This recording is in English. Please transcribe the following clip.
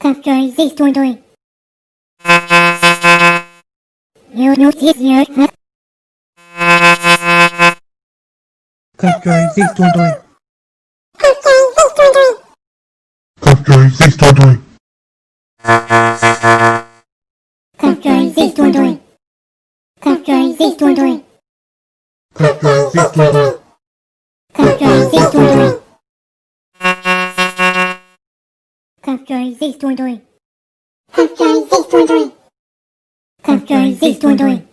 Capitalize doing doing. You notice your Capitalize doing doing. Capitalize doing doing. Capitalize doing doing. Capitalize doing doing. Capitalize doing doing. Capitalize doing doing. Capitalize doing doing. Capitalize doing doing. Capitalize doing doing.